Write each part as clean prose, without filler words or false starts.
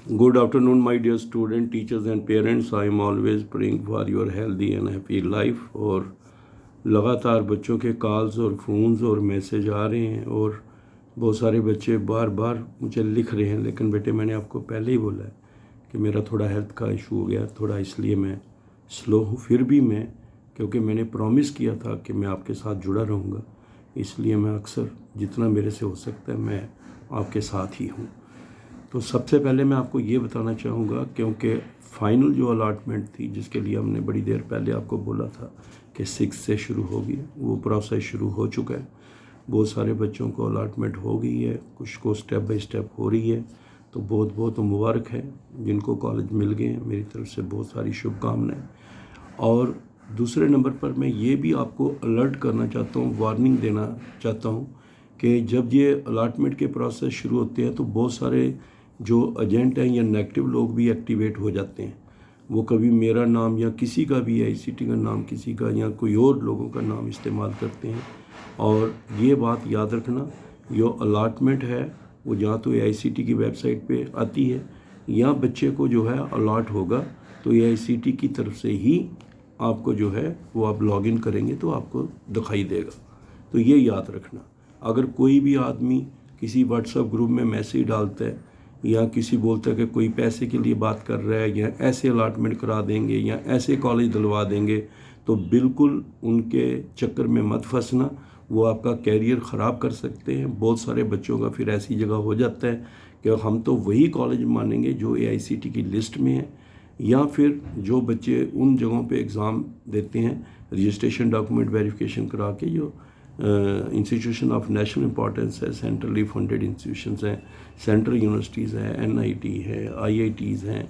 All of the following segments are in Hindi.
Good afternoon, my dear student, teachers and parents. I am always praying for your healthy and happy life। और लगातार बच्चों के कॉल्स और फ़ोन्स और मैसेज आ रहे हैं और बहुत सारे बच्चे बार बार मुझे लिख रहे हैं, लेकिन बेटे मैंने आपको पहले ही बोला है कि मेरा थोड़ा हेल्थ का इशू हो गया थोड़ा, इसलिए मैं स्लो हूँ। फिर भी मैं, क्योंकि मैंने प्रॉमिस किया था कि मैं आपके साथ जुड़ा रहूँगा, इसलिए मैं अक्सर जितना मेरे से हो सकता है मैं आपके साथ ही हूँ। तो सबसे पहले मैं आपको ये बताना चाहूँगा, क्योंकि फ़ाइनल जो अलॉटमेंट थी जिसके लिए हमने बड़ी देर पहले आपको बोला था कि 6 से शुरू होगी, वो प्रोसेस शुरू हो चुका है। बहुत सारे बच्चों को अलॉटमेंट हो गई है, कुछ को स्टेप बाय स्टेप हो रही है। तो बहुत बहुत मुबारक है जिनको कॉलेज मिल गए हैं, मेरी तरफ से बहुत सारी शुभकामनाएँ। और दूसरे नंबर पर मैं ये भी आपको अलर्ट करना चाहता हूँ, वार्निंग देना चाहता हूँ कि जब ये अलॉटमेंट के प्रोसेस शुरू होते हैं तो बहुत सारे जो एजेंट हैं या नेगेटिव लोग भी एक्टिवेट हो जाते हैं। वो कभी मेरा नाम या किसी का भी आईसीटी का नाम, किसी का या कोई और लोगों का नाम इस्तेमाल करते हैं। और ये बात याद रखना, जो अलॉटमेंट है वो जहाँ तो आईसीटी की वेबसाइट पे आती है, या बच्चे को जो है अलॉट होगा तो आईसीटी की तरफ से ही आपको जो है वो आप लॉगिन करेंगे तो आपको दिखाई देगा। तो ये याद रखना। अगर कोई भी आदमी किसी व्हाट्सएप ग्रुप में मैसेज डालता है या किसी बोलता है कि कोई पैसे के लिए बात कर रहा है या ऐसे अलॉटमेंट करा देंगे या ऐसे कॉलेज दिलवा देंगे, तो बिल्कुल उनके चक्कर में मत फंसना। वो आपका कैरियर ख़राब कर सकते हैं। बहुत सारे बच्चों का फिर ऐसी जगह हो जाता है कि हम तो वही कॉलेज मानेंगे जो एआईसीटी की लिस्ट में है, या फिर जो बच्चे उन जगहों पे एग्ज़ाम देते हैं रजिस्ट्रेशन डॉक्यूमेंट वेरिफिकेशन करा के, जो इंस्टीट्यूशन ऑफ नेशनल इंपॉर्टेंस है, सेंट्रली फंडेड इंस्टीट्यूशंस हैं, सेंट्रल यूनिवर्सिटीज़ हैं, एनआईटी है, आईआईटीज़ हैं।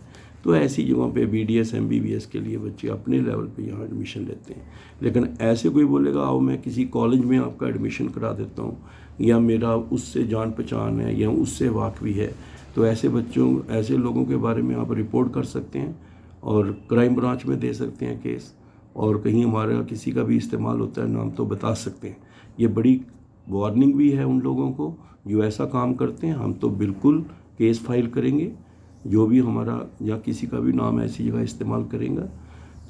तो ऐसी जगहों पे बीडीएस एमबीबीएस के लिए बच्चे अपने लेवल पे यहाँ एडमिशन लेते हैं। लेकिन ऐसे कोई बोलेगा आओ मैं किसी कॉलेज में आपका एडमिशन करा देता हूँ या मेरा उससे जान पहचान है या उससे वाकफ़ी है, तो ऐसे बच्चों, ऐसे लोगों के बारे में आप रिपोर्ट कर सकते हैं और क्राइम ब्रांच में दे सकते हैं केस। और कहीं हमारा किसी का भी इस्तेमाल होता है नाम तो बता सकते हैं। ये बड़ी वार्निंग भी है उन लोगों को जो ऐसा काम करते हैं। हम तो बिल्कुल केस फाइल करेंगे जो भी हमारा या किसी का भी नाम ऐसी जगह इस्तेमाल करेंगे।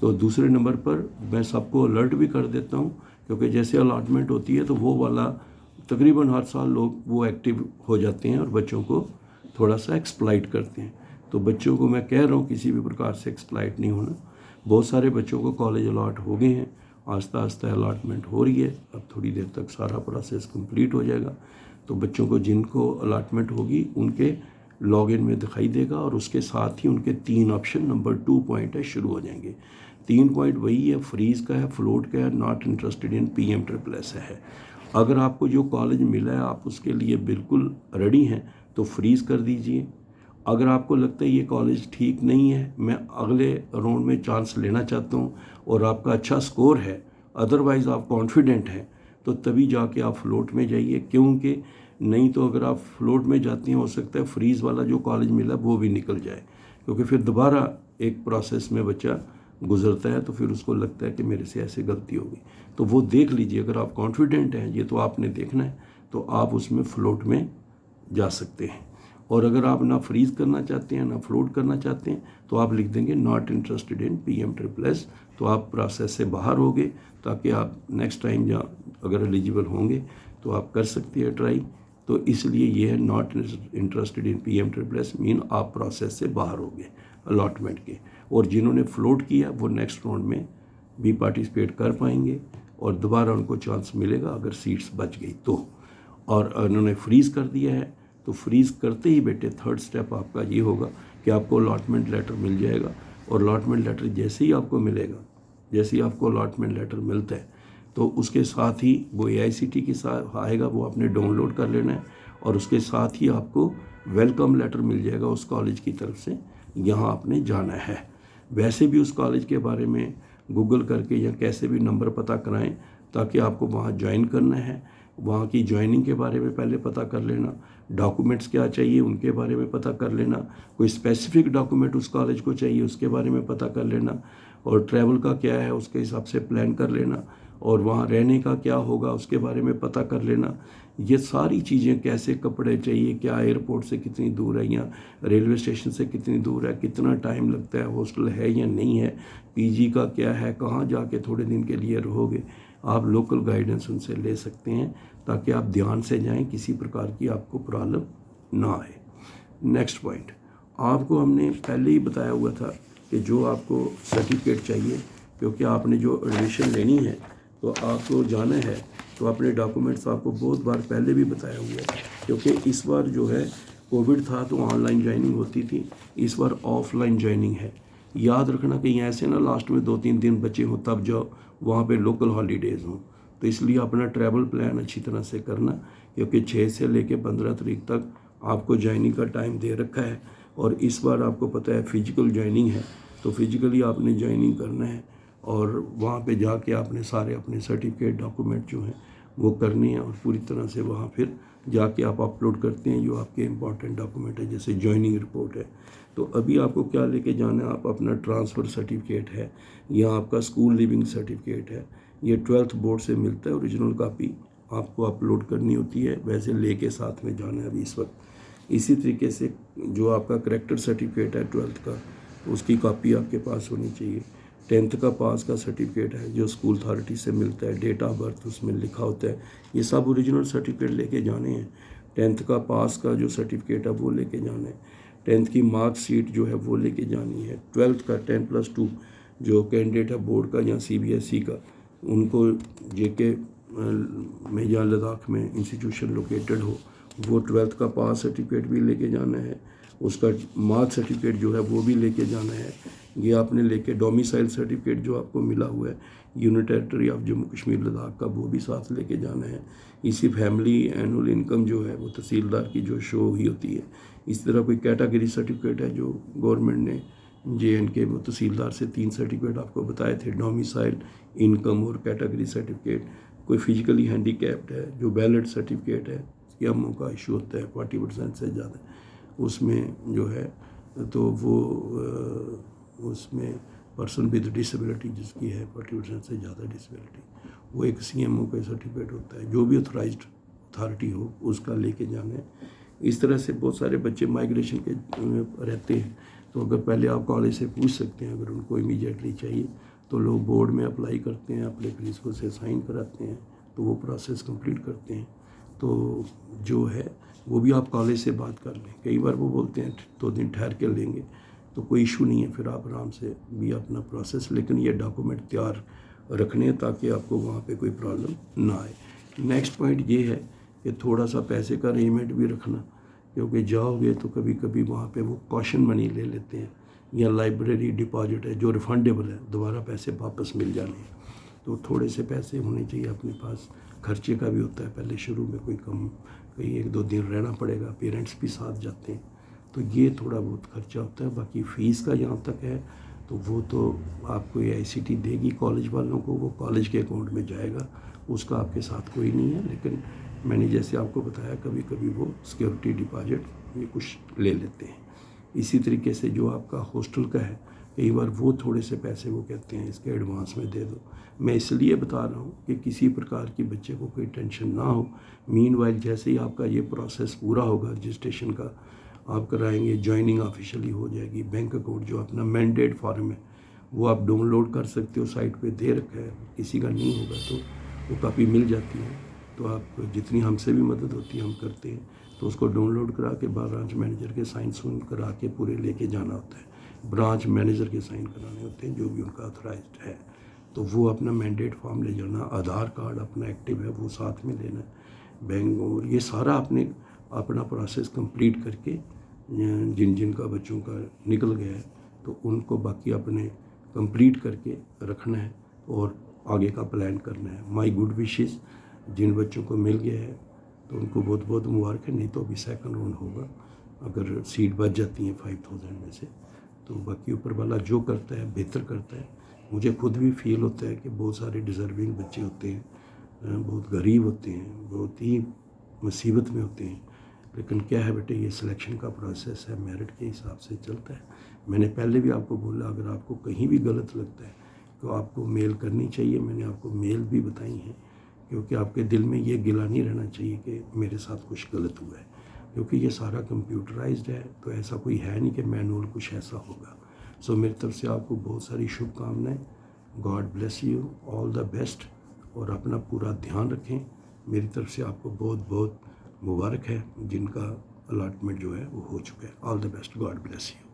तो दूसरे नंबर पर मैं सबको अलर्ट भी कर देता हूँ, क्योंकि जैसे अलॉटमेंट होती है तो वो वाला तकरीबन हर साल लोग वो एक्टिव हो जाते हैं और बच्चों को थोड़ा सा एक्सप्लॉइट करते हैं। तो बच्चों को मैं कह रहा हूँ किसी भी प्रकार से एक्सप्लॉइट नहीं होना। बहुत सारे बच्चों को कॉलेज अलॉट हो गए हैं, आस्ता आस्ता अलॉटमेंट हो रही है, अब थोड़ी देर तक सारा प्रोसेस कंप्लीट हो जाएगा। तो बच्चों को जिनको अलॉटमेंट होगी उनके लॉगिन में दिखाई देगा और उसके साथ ही उनके 3 ऑप्शन नंबर 2 पॉइंट है शुरू हो जाएंगे। 3 पॉइंट वही है, फ्रीज का है, फ्लोट का है, नॉट इंटरेस्टेड इन PM++ है। अगर आपको जो कॉलेज मिला है आप उसके लिए बिल्कुल रेडी हैं तो फ्रीज कर दीजिए। अगर आपको लगता है ये कॉलेज ठीक नहीं है, मैं अगले राउंड में चांस लेना चाहता हूँ और आपका अच्छा स्कोर है, अदरवाइज़ आप कॉन्फिडेंट हैं, तो तभी जाके आप फ्लोट में जाइए। क्योंकि नहीं तो अगर आप फ्लोट में जाती हैं हो सकता है फ्रीज़ वाला जो कॉलेज मिला वो भी निकल जाए, क्योंकि फिर दोबारा एक प्रोसेस में बच्चा गुजरता है तो फिर उसको लगता है कि मेरे से ऐसे गलती हो गई। तो वो देख लीजिए, अगर आप कॉन्फिडेंट हैं, ये तो आपने देखना है, तो आप उसमें फ़्लोट में जा सकते हैं। और अगर आप ना फ्रीज करना चाहते हैं ना फ्लोट करना चाहते हैं तो आप लिख देंगे नॉट इंटरेस्टेड इन PM++, तो आप प्रोसेस से बाहर होंगे, ताकि आप नेक्स्ट टाइम जहाँ अगर एलिजिबल होंगे तो आप कर सकते हैं ट्राई। तो इसलिए ये है not interested in PM++, mean आप प्रोसेस से बाहर हो गए अलॉटमेंट के। और जिन्होंने फ्लोट किया वो नेक्स्ट राउंड में भी पार्टिसिपेट कर पाएंगे और दोबारा उनको चांस मिलेगा अगर सीट्स बच गई तो। और उन्होंने फ्रीज़ कर दिया है तो फ्रीज़ करते ही बेटे थर्ड स्टेप आपका ये होगा कि आपको अलॉटमेंट लेटर मिल जाएगा। और अलॉटमेंट लेटर जैसे ही आपको मिलेगा, जैसे ही आपको अलॉटमेंट लेटर मिलता है तो उसके साथ ही वो AICT के साथ आएगा, वो आपने डाउनलोड कर लेना है और उसके साथ ही आपको वेलकम लेटर मिल जाएगा उस कॉलेज की तरफ से, यहाँ आपने जाना है। वैसे भी उस कॉलेज के बारे में गूगल करके या कैसे भी नंबर पता कराएं, ताकि आपको वहाँ ज्वाइन करना है, वहाँ की ज्वाइनिंग के बारे में पहले पता कर लेना, डॉक्यूमेंट्स क्या चाहिए उनके बारे में पता कर लेना, कोई स्पेसिफिक डॉक्यूमेंट उस कॉलेज को चाहिए उसके बारे में पता कर लेना, और ट्रैवल का क्या है उसके हिसाब से प्लान कर लेना। और वहाँ रहने का क्या होगा उसके बारे में पता कर लेना। ये सारी चीज़ें, कैसे कपड़े चाहिए, क्या एयरपोर्ट से कितनी दूर है या रेलवे स्टेशन से कितनी दूर है, कितना टाइम लगता है, हॉस्टल है या नहीं है, पीजी का क्या है, कहाँ जाके थोड़े दिन के लिए रहोगे, आप लोकल गाइडेंस उनसे ले सकते हैं ताकि आप ध्यान से जाएं, किसी प्रकार की आपको प्रॉब्लम ना आए। नेक्स्ट पॉइंट, आपको हमने पहले ही बताया हुआ था कि जो आपको सर्टिफिकेट चाहिए, क्योंकि आपने जो एडमिशन लेनी है तो आपको जाना है, तो अपने डॉक्यूमेंट्स आपको बहुत बार पहले भी बताया हुआ है। क्योंकि इस बार जो है कोविड था तो ऑनलाइन ज्वाइनिंग होती थी, इस बार ऑफलाइन ज्वाइनिंग है। याद रखना कहीं ऐसे ना लास्ट में 2-3 दिन बचे हों तब जाओ, वहाँ पे लोकल हॉलीडेज़ हों। तो इसलिए अपना ट्रैवल प्लान अच्छी तरह से करना, क्योंकि 6 से लेकर 15 तारीख तक आपको ज्वाइनिंग का टाइम दे रखा है। और इस बार आपको पता है फिजिकल ज्वाइनिंग है, तो फिजिकली आपने ज्वाइनिंग करना है और वहाँ पे जाके आपने सारे अपने सर्टिफिकेट डॉक्यूमेंट जो हैं वो करने हैं और पूरी तरह से वहाँ फिर जाके आप अपलोड करते हैं जो आपके इम्पॉर्टेंट डॉक्यूमेंट है, जैसे ज्वाइनिंग रिपोर्ट है। तो अभी आपको क्या लेके जाना है, आप अपना ट्रांसफ़र सर्टिफिकेट है या आपका स्कूल लिविंग सर्टिफिकेट है, ये 12th बोर्ड से मिलता है, ओरिजिनल कॉपी आपको अपलोड करनी होती है, वैसे लेके साथ में जाना है अभी इस वक्त। इसी तरीके से जो आपका करेक्टर सर्टिफिकेट है 12th का, उसकी कॉपी आपके पास होनी चाहिए। 10th का पास का सर्टिफिकेट है जो स्कूल अथॉरिटी से मिलता है, डेट ऑफ बर्थ उसमें लिखा होता है, ये सब ओरिजिनल सर्टिफिकेट लेके जाने हैं। 10th का पास का जो सर्टिफिकेट है वो लेके जाना है। 10th की मार्कशीट जो है वो लेके जानी है। 12th का 10+2 जो कैंडिडेट है बोर्ड का या CBSE का, उनको JK में या लद्दाख में इंस्टीट्यूशन लोकेटेड हो, वो 12th का पास सर्टिफिकेट भी लेके जाना है, उसका मार्क सर्टिफिकेट जो है वो भी लेके जाना है। ये आपने लेके डोमिसाइल सर्टिफिकेट जो आपको मिला हुआ है unit territory of Jammu Kashmir Ladakh का, वो भी साथ लेके जाना है। इसी फैमिली एनुअल इनकम जो है वो तहसीलदार की जो शो हुई होती है। इस तरह कोई कैटेगरी सर्टिफिकेट है जो गवर्नमेंट ने JNK, वो तहसीलदार से 3 सर्टिफिकेट आपको बताए थे, डोमिसाइल, इनकम और कैटेगरी सर्टिफिकेट। कोई फिजिकली हैंडीकैप्ड है जो वैलिड सर्टिफिकेट है, CMO का इशू होता है 40% से ज़्यादा, उसमें जो है तो वो उसमें पर्सन विद डिसेबिलिटी जिसकी है 40% से ज़्यादा डिसेबिलिटी, वो एक CMO का सर्टिफिकेट होता है, जो भी ऑथराइज्ड अथॉरिटी हो उसका लेके जाना है। इस तरह से बहुत सारे बच्चे माइग्रेशन के रहते हैं, तो अगर पहले आप कॉलेज से पूछ सकते हैं, अगर उनको इमीडिएटली चाहिए तो लोग बोर्ड में अप्लाई करते हैं, अपने प्रिंसिपल से साइन कराते हैं, तो वो प्रोसेस कंप्लीट करते हैं। तो जो है वो भी आप कॉलेज से बात कर लें, कई बार वो बोलते हैं 2 दिन ठहर के लेंगे, तो कोई इशू नहीं है, फिर आप आराम से भी अपना प्रोसेस, लेकिन ये डॉक्यूमेंट तैयार रखने हैं ताकि आपको वहाँ पे कोई प्रॉब्लम ना आए। नेक्स्ट पॉइंट ये है कि थोड़ा सा पैसे का अरेंजमेंट भी रखना, क्योंकि जाओगे तो कभी कभी वहाँ पे वो कॉशन मनी ले लेते हैं या लाइब्रेरी डिपॉजिट है जो रिफंडेबल है, दोबारा पैसे वापस मिल जाने हैं। तो थोड़े से पैसे होने चाहिए अपने पास। खर्चे का भी होता है, पहले शुरू में कोई कम, कहीं 1-2 दिन रहना पड़ेगा, पेरेंट्स भी साथ जाते हैं, तो ये थोड़ा बहुत खर्चा होता है। बाकी फ़ीस का जहाँ तक है तो वो तो आपको AICT देगी कॉलेज वालों को, वो कॉलेज के अकाउंट में जाएगा, उसका आपके साथ कोई नहीं है। लेकिन मैंने जैसे आपको बताया कभी कभी वो सिक्योरिटी डिपॉजिट ये कुछ ले लेते हैं। इसी तरीके से जो आपका हॉस्टल का है, कई बार वो थोड़े से पैसे वो कहते हैं इसके एडवांस में दे दो। मैं इसलिए बता रहा हूँ कि किसी प्रकार की बच्चे को कोई टेंशन ना हो। मीनवाइल जैसे ही आपका ये प्रोसेस पूरा होगा, रजिस्ट्रेशन का आप कराएंगे, ज्वाइनिंग ऑफिशियली हो जाएगी, बैंक अकाउंट जो अपना मैंडेट फॉर्म है वो आप डाउनलोड कर सकते हो, साइट पे दे रखा है, किसी का नहीं होगा तो वो कापी मिल जाती है। तो आप जितनी हमसे भी मदद होती है हम करते हैं, तो उसको डाउनलोड करा के ब्रांच मैनेजर के साइन सुन करा के पूरे लेके जाना होता है। ब्रांच मैनेजर के साइन कराने होते हैं जो भी उनका ऑथराइज्ड है, तो वो अपना मैंडेट फॉर्म ले जाना, आधार कार्ड अपना एक्टिव है वो साथ में लेना, बैंक, और ये सारा आपने अपना प्रोसेस कंप्लीट करके जिन जिन का बच्चों का निकल गया है तो उनको बाकी अपने कंप्लीट करके रखना है और आगे का प्लान करना है। माई गुड विशेस, जिन बच्चों को मिल गया है तो उनको बहुत बहुत मुबारक है, नहीं तो अभी सेकंड राउंड होगा अगर सीट बच जाती हैं 5000 में से। तो बाकी ऊपर वाला जो करता है बेहतर करता है। मुझे खुद भी फील होता है कि बहुत सारे डिज़र्विंग बच्चे होते हैं, बहुत गरीब होते हैं, बहुत ही मुसीबत में होते हैं, लेकिन क्या है बेटे ये सिलेक्शन का प्रोसेस है, मेरिट के हिसाब से चलता है। मैंने पहले भी आपको बोला, अगर आपको कहीं भी गलत लगता है तो आपको मेल करनी चाहिए। मैंने आपको मेल भी बताई हैं, क्योंकि आपके दिल में ये गिला नहीं रहना चाहिए कि मेरे साथ कुछ गलत हुआ है, क्योंकि ये सारा कंप्यूटराइज्ड है, तो ऐसा कोई है नहीं कि मैनुअल कुछ ऐसा होगा। सो मेरी तरफ से आपको बहुत सारी शुभकामनाएं। God bless you, all the best, और अपना पूरा ध्यान रखें। मेरी तरफ से आपको बहुत बहुत मुबारक है जिनका अलॉटमेंट जो है वो हो चुका है। All the best, God bless you.